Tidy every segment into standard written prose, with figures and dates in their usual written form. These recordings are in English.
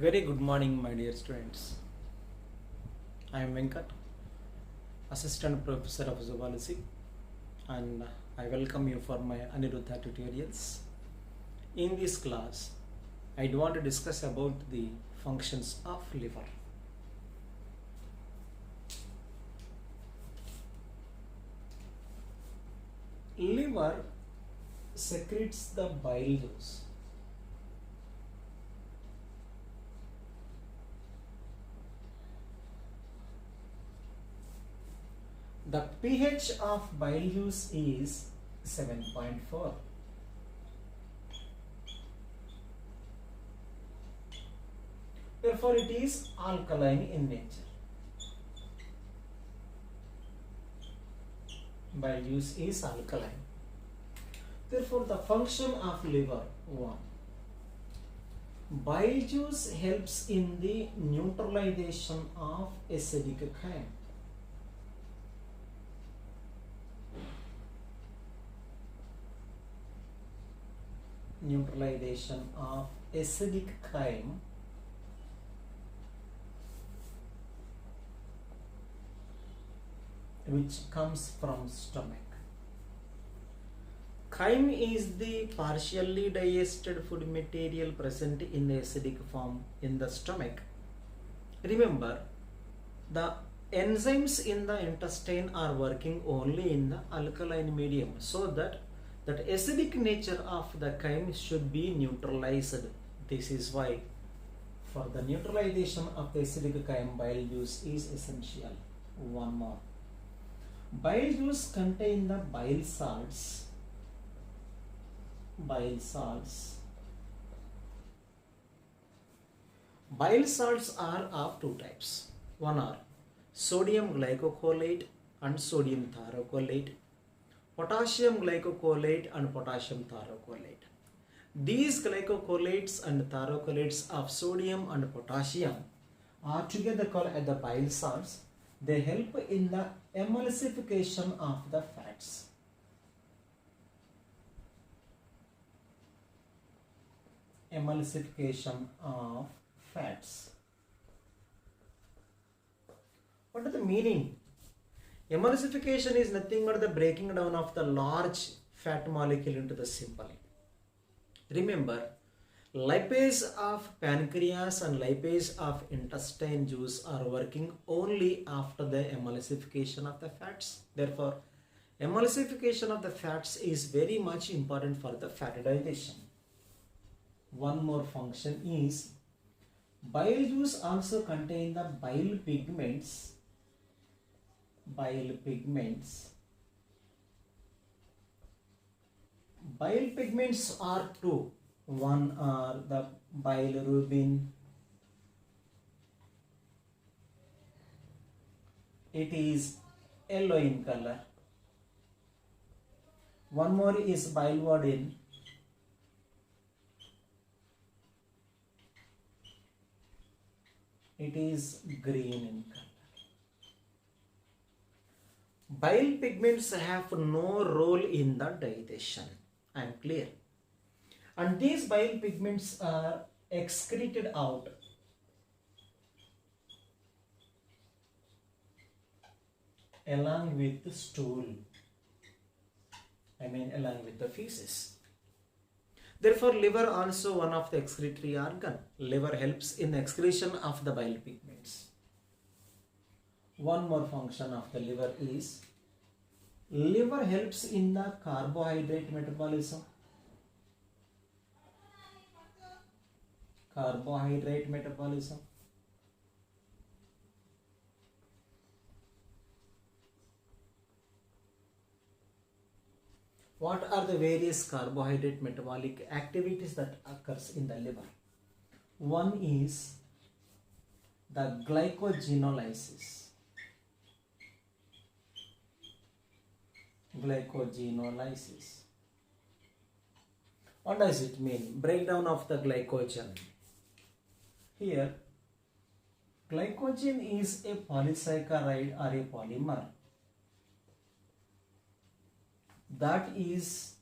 Very good morning, my dear students. I am Venkat, Assistant Professor of Zoology, and I welcome you for my Aniruddha tutorials. In this class, I want to discuss about the functions of liver. Liver secretes the bile juice. The pH of bile juice is 7.4. Therefore, it is alkaline in nature. Bile juice is alkaline. Therefore, the function of liver 1. Bile juice helps in the neutralization of acidic chyme. Neutralization of acidic chyme which comes from stomach. Chyme is the partially digested food material present in acidic form in the stomach. Remember, the enzymes in the intestine are working only in the alkaline medium, so that acidic nature of the chyme should be neutralized. This is why for the neutralization of the acidic chyme, bile juice is essential. One more. Bile juice contain the bile salts. Bile salts. Bile salts are of two types. One are sodium glycocholate and sodium thiocolate, potassium glycocholate and potassium thiocolate. These glycocholates and thiocolates of sodium and potassium are together called as the bile salts. They help in the emulsification of the fats. Emulsification of fats. What is the meaning? Emulsification is nothing but the breaking down of the large fat molecule into the simple. Remember, lipase of pancreas and lipase of intestine juice are working only after the emulsification of the fats. Therefore, emulsification of the fats is very much important for the fat digestion. One more function is bile juice also contain the bile pigments. Bile pigments. Bile pigments are two. One are the bilirubin. It is yellow in color. One more is biliverdin. It is green in color. Bile pigments have no role in the digestion. I am clear. And these bile pigments are excreted out along with the stool. Along with the feces. Therefore, liver also one of the excretory organ. Liver helps in the excretion of the bile pigments. One more function of the liver is liver helps in the carbohydrate metabolism. Carbohydrate metabolism. What are the various carbohydrate metabolic activities that occurs in the liver? One is the glycogenolysis. Glycogenolysis. What does it mean? Breakdown of the glycogen. Here, glycogen is a polysaccharide or a polymer that is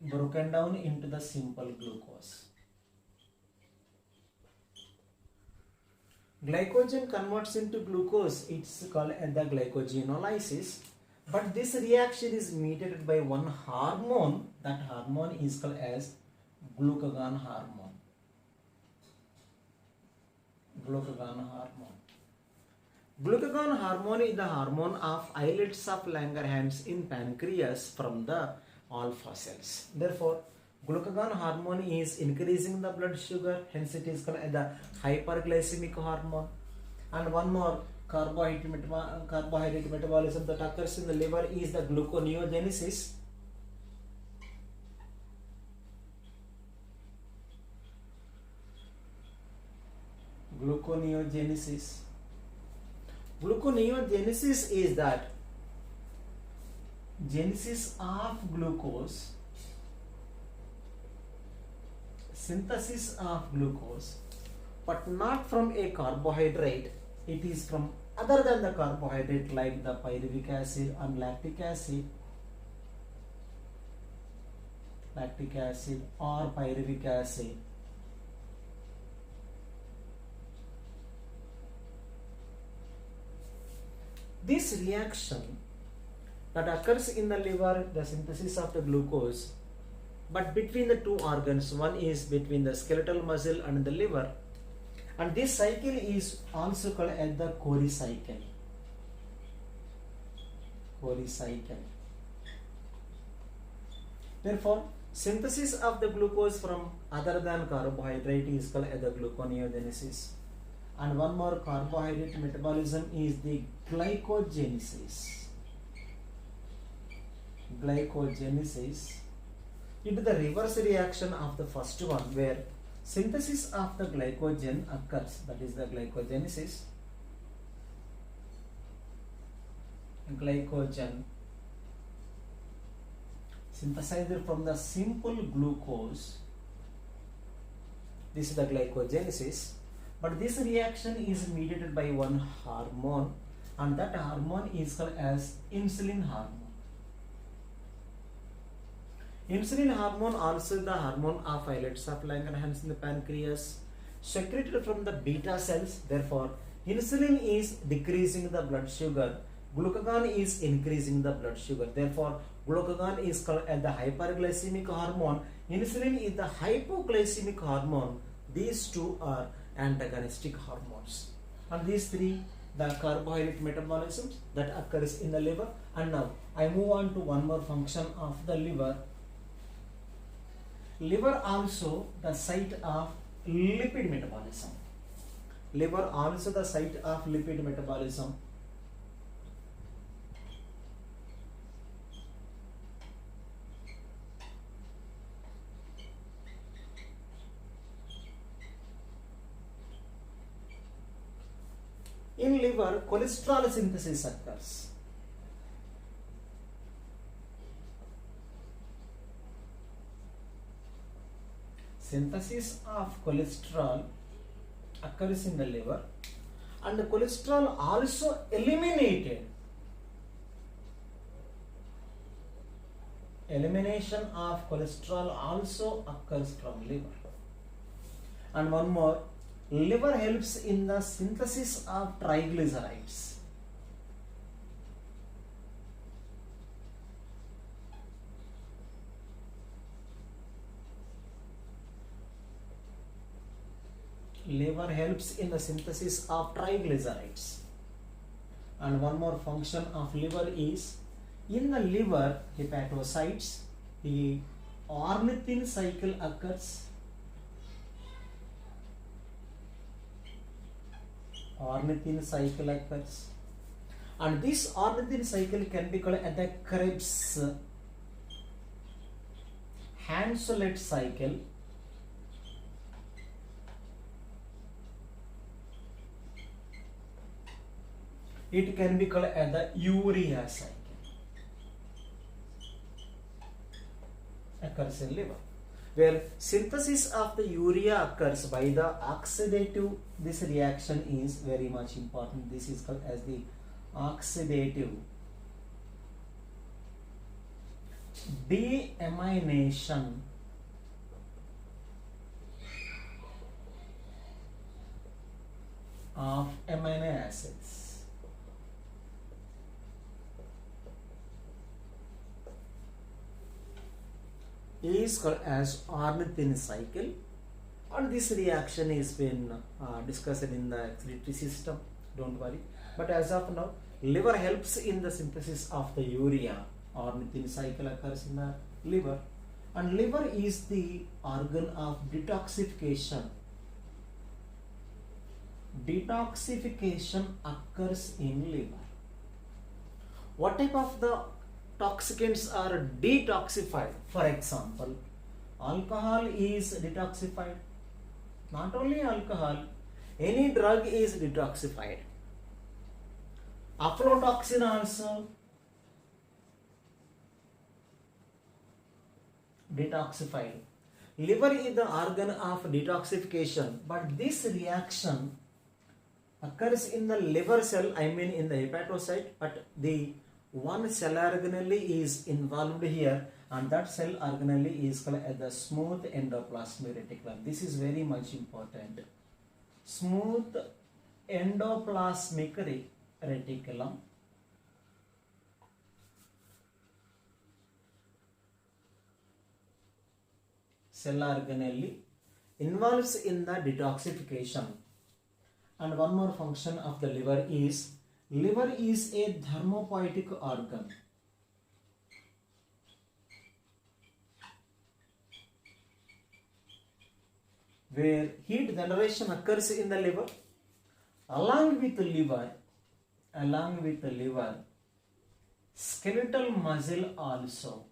broken down into the simple glucose. Glycogen converts into glucose. It's called the glycogenolysis. But this reaction is mediated by one hormone. That hormone is called as glucagon hormone. Glucagon hormone. Glucagon hormone is the hormone of islets of Langerhans in pancreas from the alpha cells. Therefore, glucagon hormone is increasing the blood sugar, hence it is called the hyperglycemic hormone. And one more carbohydrate metabolism that occurs in the liver is the gluconeogenesis. Gluconeogenesis is that genesis of glucose, synthesis of glucose, but not from a carbohydrate. It is from other than the carbohydrate like the pyruvic acid and lactic acid or pyruvic acid. This reaction that occurs in the liver, the synthesis of the glucose, but between the two organs, one is between the skeletal muscle and the liver, and this cycle is also called as the Cori cycle. Therefore, synthesis of the glucose from other than carbohydrate is called as the gluconeogenesis. And one more carbohydrate metabolism is the glycogenesis. It is the reverse reaction of the first one, where synthesis of the glycogen occurs, that is the glycogenesis. Glycogen synthesized from the simple glucose. This is the glycogenesis. But this reaction is mediated by one hormone, and that hormone is called as insulin hormone. Insulin hormone also the hormone of islets of Langerhans in the pancreas, secreted from the beta cells. Therefore, insulin is decreasing the blood sugar, glucagon is increasing the blood sugar. Therefore, glucagon is called as the hyperglycemic hormone, insulin is the hypoglycemic hormone. These two are antagonistic hormones. And these three, the carbohydrate metabolisms that occurs in the liver. And now I move on to one more function of the liver. Liver also the site of lipid metabolism. Liver also the site of lipid metabolism. In liver, cholesterol synthesis occurs. Synthesis of cholesterol occurs in the liver, and the cholesterol also eliminated. Elimination of cholesterol also occurs from liver. And one more, liver helps in the synthesis of triglycerides. Liver helps in the synthesis of triglycerides. And one more function of liver is, in the liver hepatocytes, the ornithine cycle occurs. Ornithine cycle occurs, and this ornithine cycle can be called as the Krebs Hansolet cycle. It can be called as the urea cycle. Occurs in liver, where synthesis of the urea occurs by the oxidative. This reaction is very much important. This is called as the oxidative deamination acids. Is called as ornithine cycle, and this reaction is been discussed in the excretory system, don't worry. But as of now, liver helps in the synthesis of the urea. Ornithine cycle occurs in the liver, and liver is the organ of detoxification. Detoxification occurs in liver. What type of the toxicants are detoxified? For example, alcohol is detoxified. Not only alcohol, any drug is detoxified. Aflatoxin also detoxified. Liver is the organ of detoxification, but this reaction occurs in the liver cell, I mean in the hepatocyte, but the one cell organelle is involved here, and that cell organelle is called as the smooth endoplasmic reticulum. This is very much important. Smooth endoplasmic reticulum cell organelle involves in the detoxification. And one more function of the liver is a thermopoietic organ. Where heat generation occurs in the liver. Along with the liver, skeletal muscle also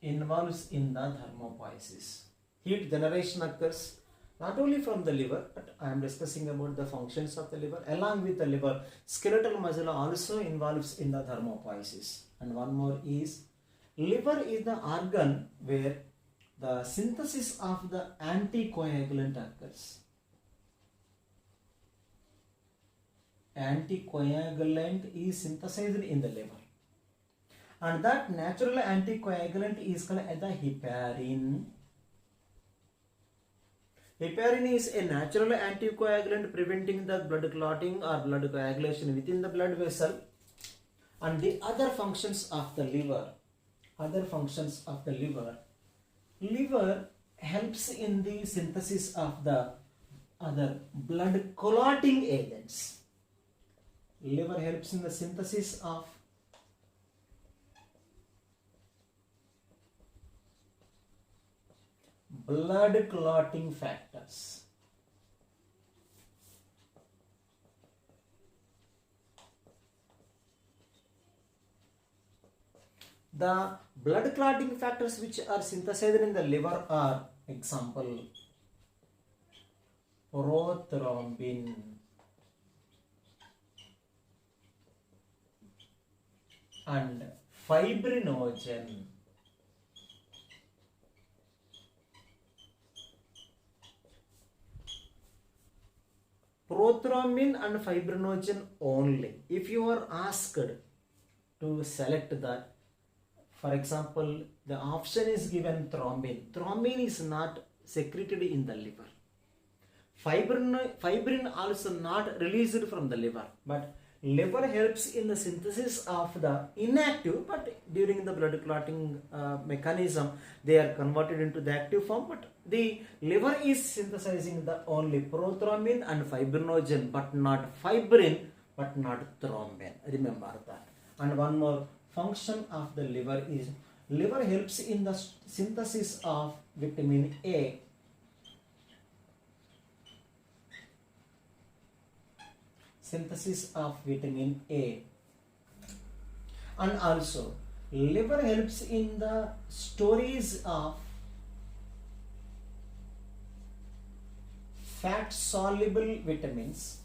involves in the thermopoiesis. Heat generation occurs not only from the liver, but I am discussing about the functions of the liver. Along with the liver, skeletal muscle also involves in the thermopoiesis. And one more is, liver is the organ where the synthesis of the anticoagulant occurs. Anticoagulant is synthesized in the liver. And that natural anticoagulant is called as the heparin. Heparin is a natural anticoagulant preventing the blood clotting or blood coagulation within the blood vessel. And the other functions of the liver, liver helps in the synthesis of the other blood clotting agents. Liver helps in the synthesis of blood clotting factors. The blood clotting factors which are synthesized in the liver are, example, prothrombin, and fibrinogen. Prothrombin and fibrinogen only. If you are asked to select that, for example, the option is given thrombin. Thrombin is not secreted in the liver. Fibrin also not released from the liver, but liver helps in the synthesis of the inactive, but during the blood clotting mechanism, they are converted into the active form, but the liver is synthesizing the only prothrombin and fibrinogen, but not fibrin, but not thrombin. Remember that. And one more function of the liver is, liver helps in the synthesis of vitamin A. Synthesis of vitamin A. And also, liver helps in the storage of fat soluble vitamins.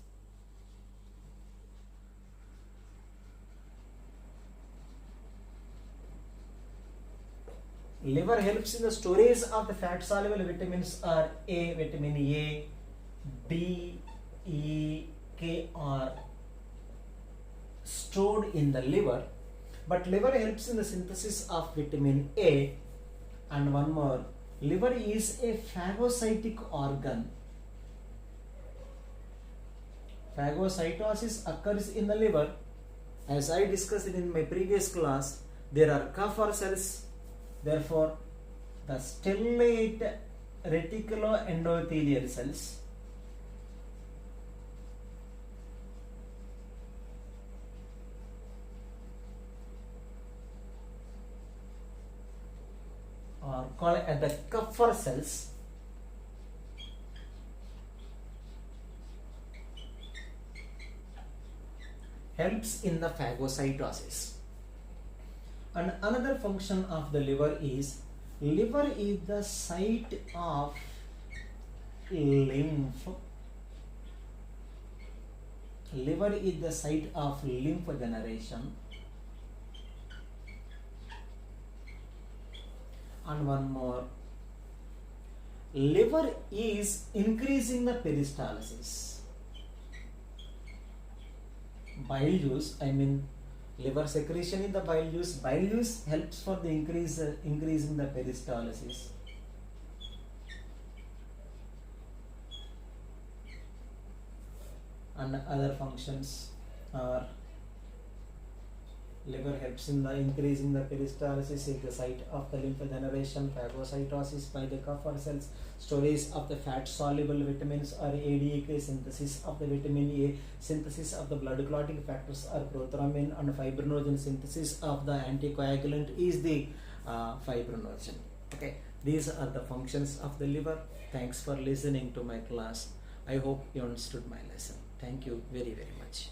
Liver helps in the storage of the fat soluble vitamins are A, vitamin A, D, E, K are stored in the liver, but liver helps in the synthesis of vitamin A. And one more, liver is a phagocytic organ. Phagocytosis occurs in the liver. As I discussed in my previous class, there are Kupffer cells. Therefore, the stellate reticuloendothelial cells are called as the Kupffer cells. Helps in the phagocytosis. And another function of the liver is the site of lymph. Liver is the site of lymph generation. And one more, liver is increasing the peristalsis. Bile juice, liver secretion in the bile juice. Bile juice helps for the increasing the peristalsis. And other functions are liver helps in the increasing the peristalsis at the site of the lymph generation, phagocytosis by the Kupffer cells, storage of the fat soluble vitamins or ADEK, synthesis of the vitamin A, synthesis of the blood clotting factors or prothrombin, and fibrinogen, synthesis of the anticoagulant is the fibrinogen. Okay, these are the functions of the liver. Thanks for listening to my class. I hope you understood my lesson. Thank you very much.